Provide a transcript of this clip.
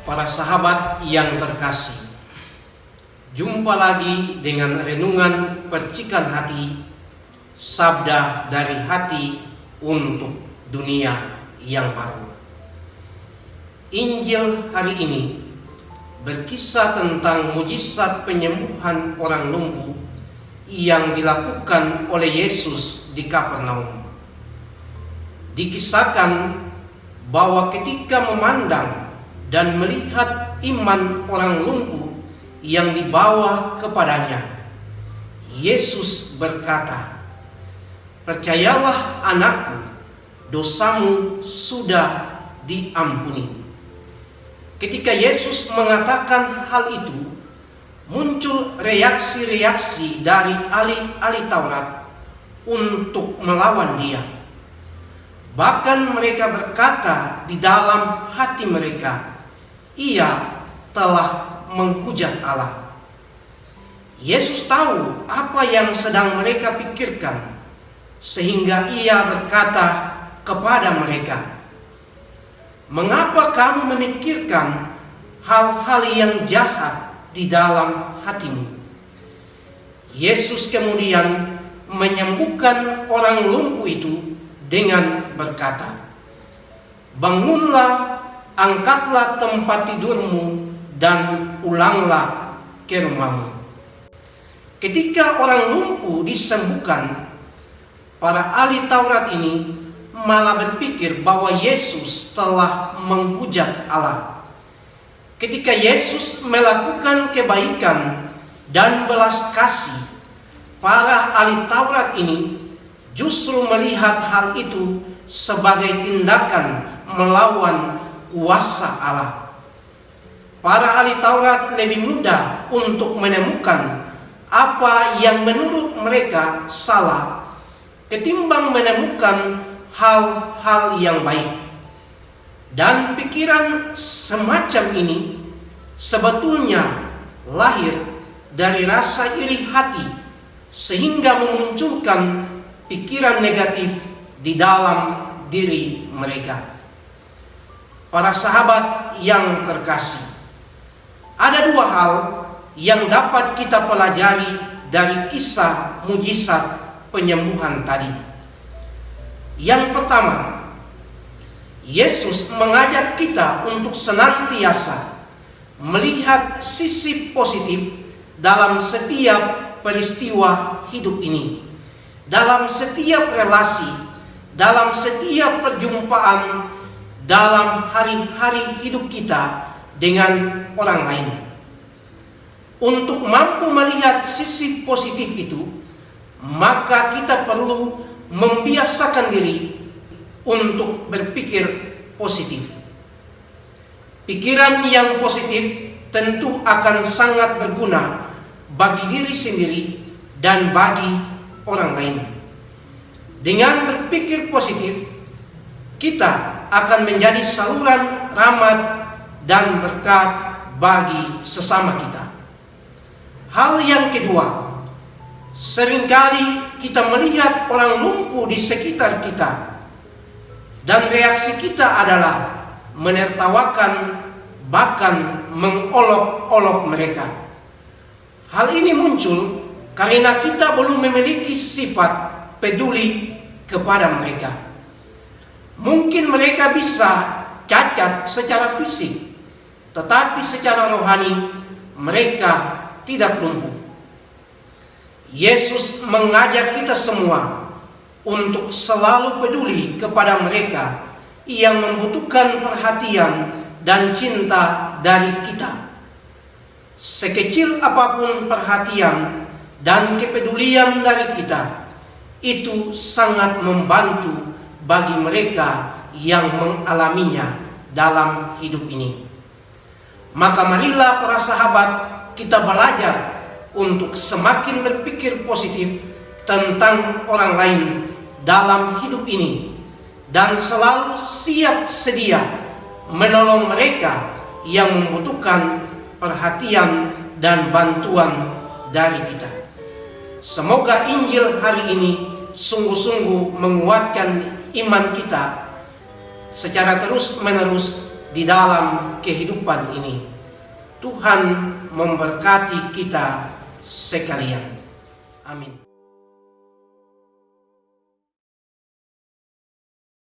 Para sahabat yang terkasih, jumpa lagi dengan renungan percikan hati, sabda dari hati untuk dunia yang baru. Injil hari ini berkisah tentang mujizat penyembuhan orang lumpuh yang dilakukan oleh Yesus di Kapernaum. Dikisahkan bahwa ketika memandang dan melihat iman orang lumpuh yang dibawa kepadanya, Yesus berkata, "Percayalah anakku, dosamu sudah diampuni." Ketika Yesus mengatakan hal itu, muncul reaksi-reaksi dari ahli-ahli Taurat untuk melawan dia. Bahkan mereka berkata di dalam hati mereka, "Ia telah menghujat Allah." Yesus tahu apa yang sedang mereka pikirkan, sehingga ia berkata kepada mereka, "Mengapa kamu memikirkan hal-hal yang jahat di dalam hatimu?" Yesus kemudian menyembuhkan orang lumpuh itu dengan berkata, "Bangunlah, angkatlah tempat tidurmu dan pulanglah ke rumahmu." Ketika orang lumpuh disembuhkan, para ahli Taurat ini malah berpikir bahwa Yesus telah menghujat Allah. Ketika Yesus melakukan kebaikan dan belas kasih, para ahli Taurat ini justru melihat hal itu sebagai tindakan melawan kuasa Allah. Para ahli Taurat lebih mudah untuk menemukan apa yang menurut mereka salah ketimbang menemukan hal-hal yang baik. Dan pikiran semacam ini sebetulnya lahir dari rasa iri hati, sehingga memunculkan pikiran negatif di dalam diri mereka. Para sahabat yang terkasih, ada dua hal yang dapat kita pelajari dari kisah mujizat penyembuhan tadi. Yang pertama, Yesus mengajak kita untuk senantiasa melihat sisi positif dalam setiap peristiwa hidup ini, dalam setiap relasi, dalam setiap perjumpaan, dalam hari-hari hidup kita dengan orang lain. Untuk mampu melihat sisi positif itu, maka kita perlu membiasakan diri untuk berpikir positif. Pikiran yang positif tentu akan sangat berguna bagi diri sendiri dan bagi orang lain. Dengan berpikir positif, kita akan menjadi saluran rahmat dan berkat bagi sesama kita. Hal yang kedua, seringkali kita melihat orang lumpuh di sekitar kita, dan reaksi kita adalah menertawakan, bahkan mengolok-olok mereka. Hal ini muncul karena kita belum memiliki sifat peduli kepada mereka. Mungkin mereka bisa cacat secara fisik, tetapi secara rohani mereka tidak lumpuh. Yesus mengajak kita semua untuk selalu peduli kepada mereka yang membutuhkan perhatian dan cinta dari kita. Sekecil apapun perhatian dan kepedulian dari kita, itu sangat membantu bagi mereka yang mengalaminya dalam hidup ini. Maka marilah para sahabat, kita belajar untuk semakin berpikir positif tentang orang lain dalam hidup ini, dan selalu siap sedia menolong mereka yang membutuhkan perhatian dan bantuan dari kita. Semoga Injil hari ini sungguh-sungguh menguatkan iman kita secara terus-menerus di dalam kehidupan ini. Tuhan memberkati kita sekalian. Amin.